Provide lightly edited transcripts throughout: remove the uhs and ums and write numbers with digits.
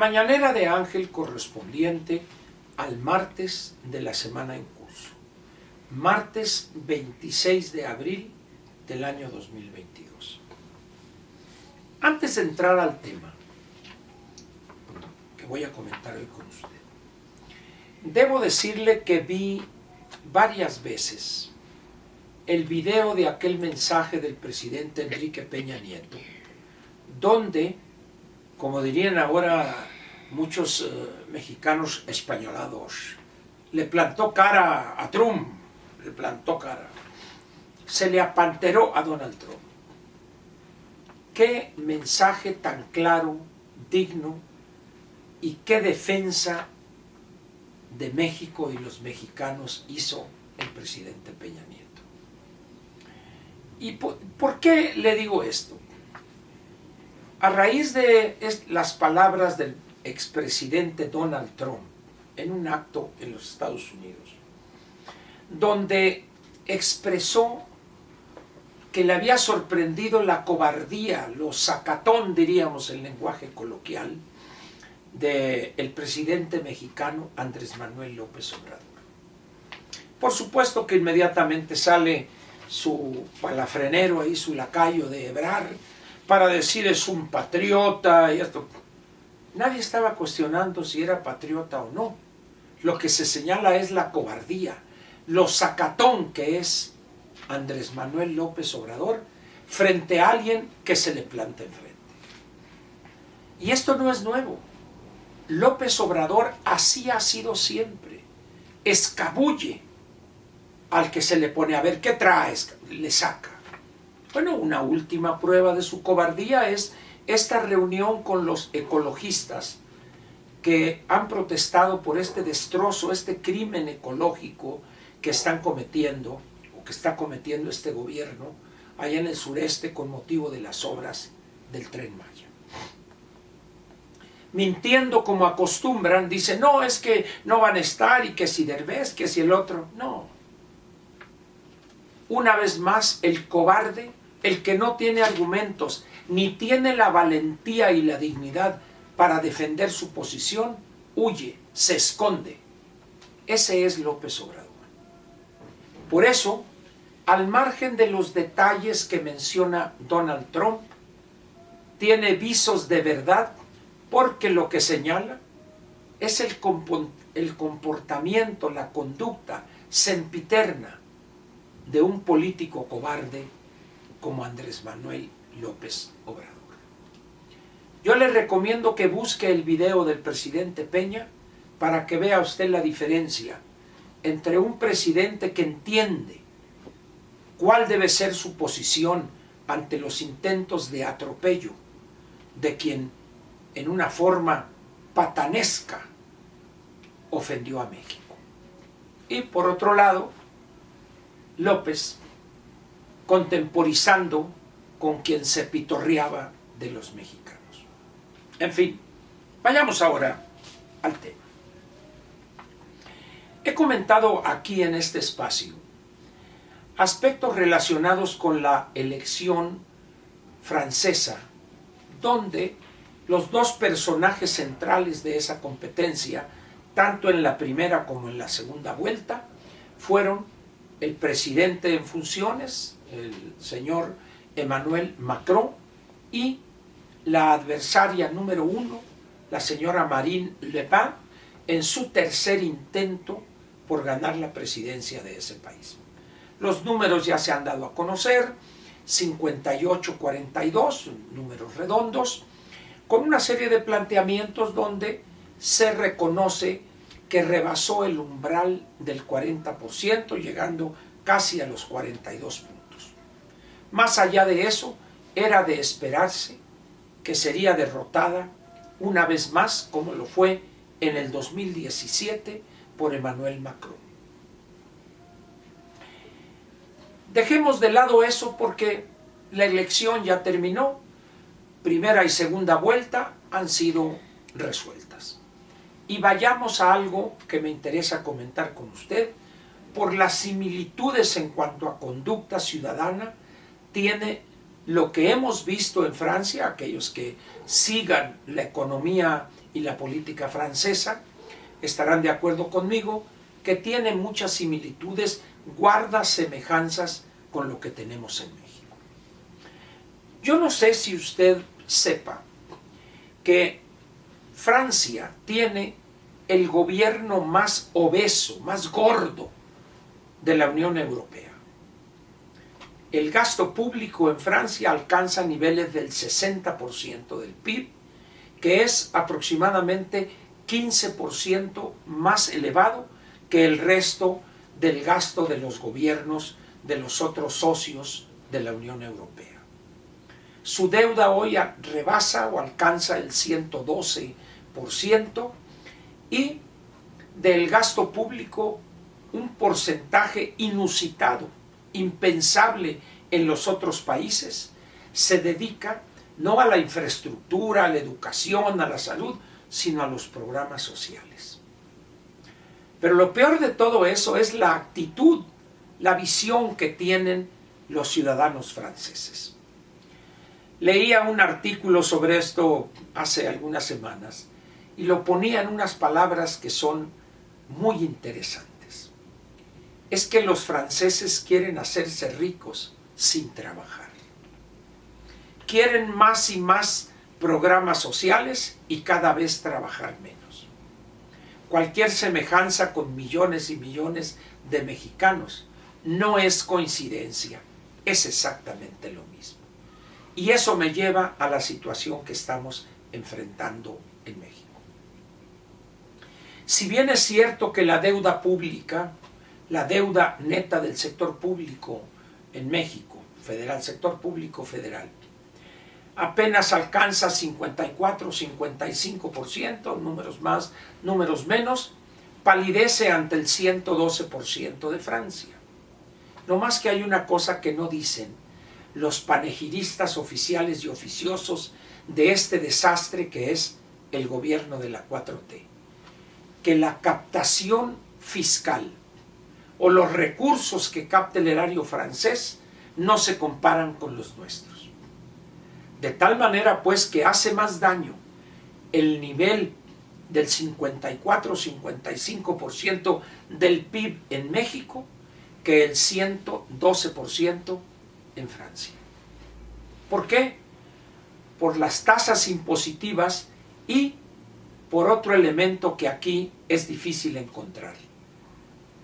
mañanera de Ángel correspondiente al martes de la semana en curso, martes 26 de abril del año 2022. Antes de entrar al tema que voy a comentar hoy con usted, debo decirle que vi varias veces el video de aquel mensaje del presidente Enrique Peña Nieto, donde, como dirían ahora muchos mexicanos españolados, le plantó cara a Trump, le plantó cara, se le apanteró a Donald Trump. Qué mensaje tan claro, digno, y qué defensa de México y los mexicanos hizo el presidente Peña Nieto. ¿Y por qué le digo esto? A raíz de las palabras del expresidente Donald Trump en un acto en los Estados Unidos, donde expresó que le había sorprendido la cobardía, lo sacatón, diríamos en lenguaje coloquial, del presidente mexicano Andrés Manuel López Obrador. Por supuesto que inmediatamente sale su palafrenero ahí, su lacayo de Ebrard, para decir es un patriota y esto. Nadie estaba cuestionando si era patriota o no. Lo que se señala es la cobardía, lo sacatón que es Andrés Manuel López Obrador frente a alguien que se le planta enfrente. Y esto no es nuevo. López Obrador así ha sido siempre. Escabulle al que se le pone a ver qué traes, le saca. Bueno, una última prueba de su cobardía es esta reunión con los ecologistas que han protestado por este destrozo, este crimen ecológico que están cometiendo, o que está cometiendo este gobierno allá en el sureste con motivo de las obras del Tren Maya. Mintiendo como acostumbran, dicen, no, es que no van a estar, y que si Derbez, que si el otro. No. Una vez más, el cobarde, el que no tiene argumentos, ni tiene la valentía y la dignidad para defender su posición, huye, se esconde. Ese es López Obrador. Por eso, al margen de los detalles que menciona Donald Trump, tiene visos de verdad, porque lo que señala es el comportamiento, la conducta sempiterna de un político cobarde como Andrés Manuel López Obrador. Yo le recomiendo que busque el video del presidente Peña para que vea usted la diferencia entre un presidente que entiende cuál debe ser su posición ante los intentos de atropello de quien en una forma patanesca ofendió a México. Y por otro lado, López contemporizando con quien se pitorreaba de los mexicanos. En fin, vayamos ahora al tema. He comentado aquí en este espacio aspectos relacionados con la elección francesa, donde los dos personajes centrales de esa competencia, tanto en la primera como en la segunda vuelta, fueron el presidente en funciones, el señor Emmanuel Macron, y la adversaria número uno, la señora Marine Le Pen, en su tercer intento por ganar la presidencia de ese país. Los números ya se han dado a conocer, 58-42, números redondos, con una serie de planteamientos donde se reconoce que rebasó el umbral del 40%, llegando casi a los 42 puntos. Más allá de eso, era de esperarse que sería derrotada una vez más, como lo fue en el 2017, por Emmanuel Macron. Dejemos de lado eso porque la elección ya terminó. Primera y segunda vuelta han sido resueltas. Y vayamos a algo que me interesa comentar con usted, por las similitudes en cuanto a conducta ciudadana tiene lo que hemos visto en Francia, aquellos que sigan la economía y la política francesa, estarán de acuerdo conmigo que tiene muchas similitudes, guarda semejanzas con lo que tenemos en México. Yo no sé si usted sepa que Francia tiene el gobierno más obeso, más gordo de la Unión Europea. El gasto público en Francia alcanza niveles del 60% del PIB, que es aproximadamente 15% más elevado que el resto del gasto de los gobiernos de los otros socios de la Unión Europea. Su deuda hoy rebasa o alcanza el 112% y del gasto público un porcentaje inusitado, impensable en los otros países, se dedica no a la infraestructura, a la educación, a la salud, sino a los programas sociales. Pero lo peor de todo eso es la actitud, la visión que tienen los ciudadanos franceses. Leía un artículo sobre esto hace algunas semanas y lo ponía en unas palabras que son muy interesantes. Es que los franceses quieren hacerse ricos sin trabajar. Quieren más y más programas sociales y cada vez trabajar menos. Cualquier semejanza con millones y millones de mexicanos no es coincidencia, es exactamente lo mismo. Y eso me lleva a la situación que estamos enfrentando en México. Si bien es cierto que la deuda pública, la deuda neta del sector público en México, federal, sector público federal, apenas alcanza 54-55%, números más, números menos, palidece ante el 112% de Francia. No más que hay una cosa que no dicen los panegiristas oficiales y oficiosos de este desastre que es el gobierno de la 4T, que la captación fiscal o los recursos que capta el erario francés no se comparan con los nuestros. De tal manera pues que hace más daño el nivel del 54-55% del PIB en México que el 112% en Francia. ¿Por qué? Por las tasas impositivas y por otro elemento que aquí es difícil encontrar.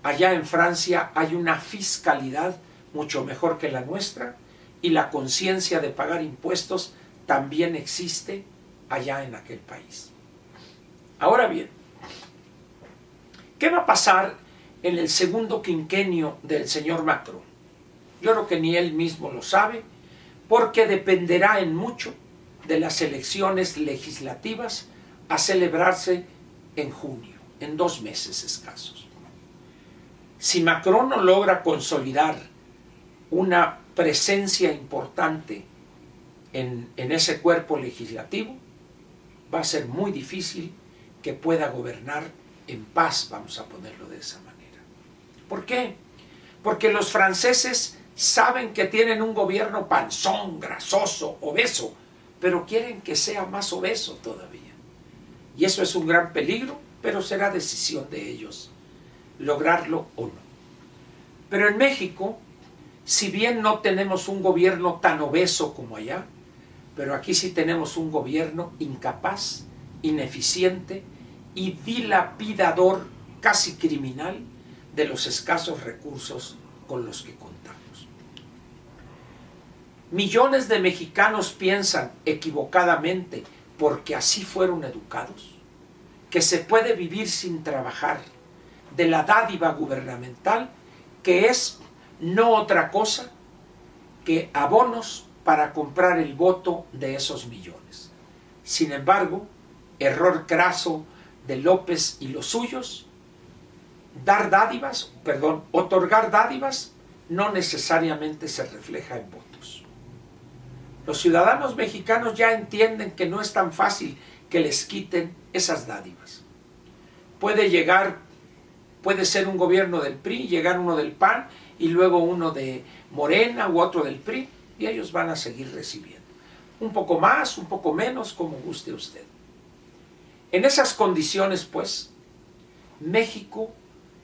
Allá en Francia hay una fiscalidad mucho mejor que la nuestra y la conciencia de pagar impuestos también existe allá en aquel país. Ahora bien, ¿qué va a pasar en el segundo quinquenio del señor Macron? Yo creo que ni él mismo lo sabe, porque dependerá en mucho de las elecciones legislativas a celebrarse en junio, en 2 meses escasos. Si Macron no logra consolidar una presencia importante en ese cuerpo legislativo, va a ser muy difícil que pueda gobernar en paz, vamos a ponerlo de esa manera. ¿Por qué? Porque los franceses saben que tienen un gobierno panzón, grasoso, obeso, pero quieren que sea más obeso todavía. Y eso es un gran peligro, pero será decisión de ellos lograrlo o no. Pero en México, si bien no tenemos un gobierno tan obeso como allá, pero aquí sí tenemos un gobierno incapaz, ineficiente y dilapidador, casi criminal, de los escasos recursos con los que contamos. Millones de mexicanos piensan equivocadamente, porque así fueron educados, que se puede vivir sin trabajar de la dádiva gubernamental, que es no otra cosa que abonos para comprar el voto de esos millones. Sin embargo, error craso de López y los suyos, otorgar dádivas no necesariamente se refleja en votos. Los ciudadanos mexicanos ya entienden que no es tan fácil que les quiten esas dádivas. Puede ser un gobierno del PRI, llegar uno del PAN y luego uno de Morena u otro del PRI, y ellos van a seguir recibiendo. Un poco más, un poco menos, como guste usted. En esas condiciones, pues, México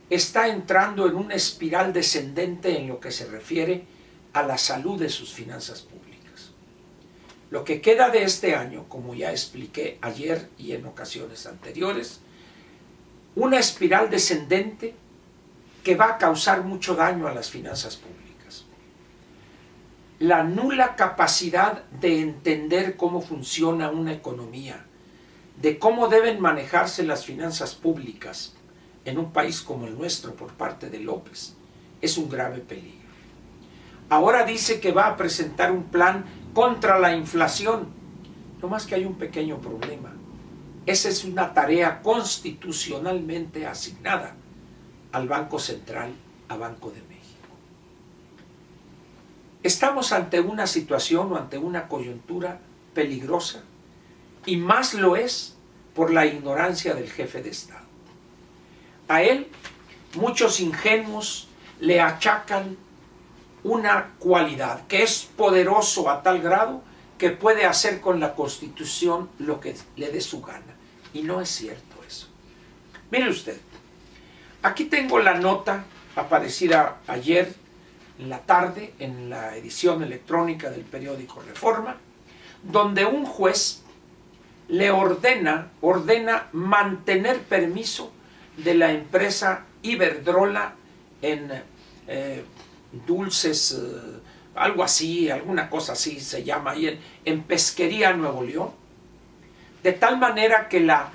está entrando en una espiral descendente en lo que se refiere a la salud de sus finanzas públicas. Lo que queda de este año, como ya expliqué ayer y en ocasiones anteriores, una espiral descendente que va a causar mucho daño a las finanzas públicas. La nula capacidad de entender cómo funciona una economía, de cómo deben manejarse las finanzas públicas en un país como el nuestro por parte de López, es un grave peligro. Ahora dice que va a presentar un plan contra la inflación, no más que hay un pequeño problema. Esa es una tarea constitucionalmente asignada al Banco Central, a Banco de México. Estamos ante una situación o ante una coyuntura peligrosa, y más lo es por la ignorancia del jefe de Estado. A él, muchos ingenuos le achacan una cualidad, que es poderoso a tal grado que puede hacer con la Constitución lo que le dé su gana. Y no es cierto eso. Mire usted, aquí tengo la nota aparecida ayer en la tarde en la edición electrónica del periódico Reforma, donde un juez le ordena mantener permiso de la empresa Iberdrola en dulces, algo así, alguna cosa así se llama ahí, en Pesquería, Nuevo León, de tal manera que la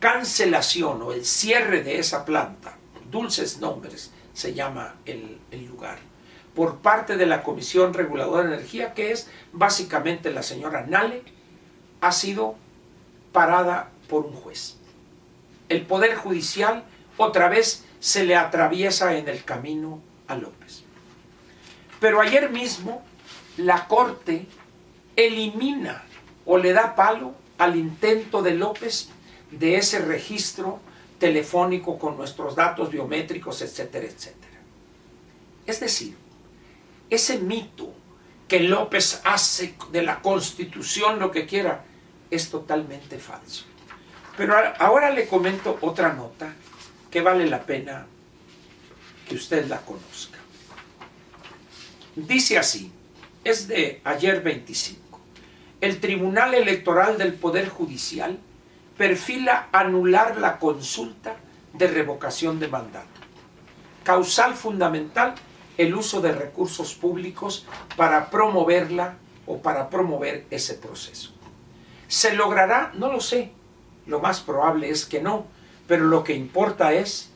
cancelación o el cierre de esa planta, Dulces Nombres se llama el lugar, por parte de la Comisión Reguladora de Energía, que es básicamente la señora Nale, ha sido parada por un juez. El Poder Judicial otra vez se le atraviesa en el camino a López. Pero ayer mismo la Corte elimina o le da palo al intento de López de ese registro telefónico con nuestros datos biométricos, etcétera, etcétera. Es decir, ese mito que López hace de la Constitución lo que quiera es totalmente falso. Pero ahora le comento otra nota que vale la pena que usted la conozca. Dice así, es de ayer 25. El Tribunal Electoral del Poder Judicial perfila anular la consulta de revocación de mandato. Causal fundamental, el uso de recursos públicos para promoverla o para promover ese proceso. ¿Se logrará? No lo sé. Lo más probable es que no, pero lo que importa es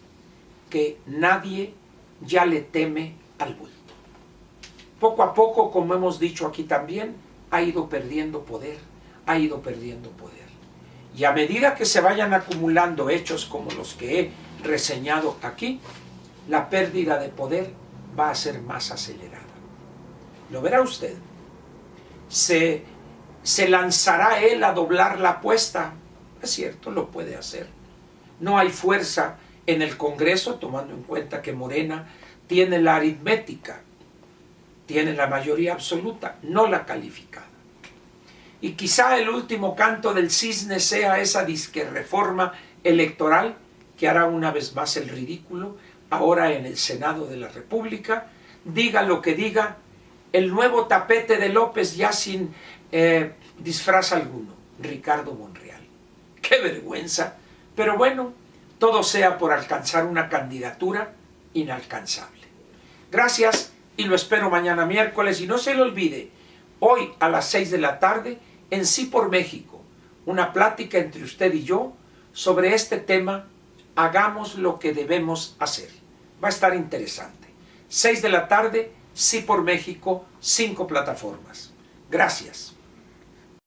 que nadie ya le teme al bulto. Poco a poco, como hemos dicho aquí también, ha ido perdiendo poder, ha ido perdiendo poder. Y a medida que se vayan acumulando hechos como los que he reseñado aquí, la pérdida de poder va a ser más acelerada. Lo verá usted. Se lanzará él a doblar la apuesta. Es cierto, lo puede hacer. No hay fuerza en el Congreso, tomando en cuenta que Morena tiene la aritmética, tiene la mayoría absoluta, no la calificada. Y quizá el último canto del cisne sea esa disque reforma electoral que hará una vez más el ridículo, ahora en el Senado de la República. Diga lo que diga, el nuevo tapete de López ya sin disfraz alguno, Ricardo Monreal. ¡Qué vergüenza! Pero bueno, todo sea por alcanzar una candidatura inalcanzable. Gracias y lo espero mañana miércoles. Y no se le olvide, hoy a las 6 de la tarde, en Sí por México, una plática entre usted y yo sobre este tema, hagamos lo que debemos hacer. Va a estar interesante. 6 de la tarde, Sí por México, 5 plataformas. Gracias.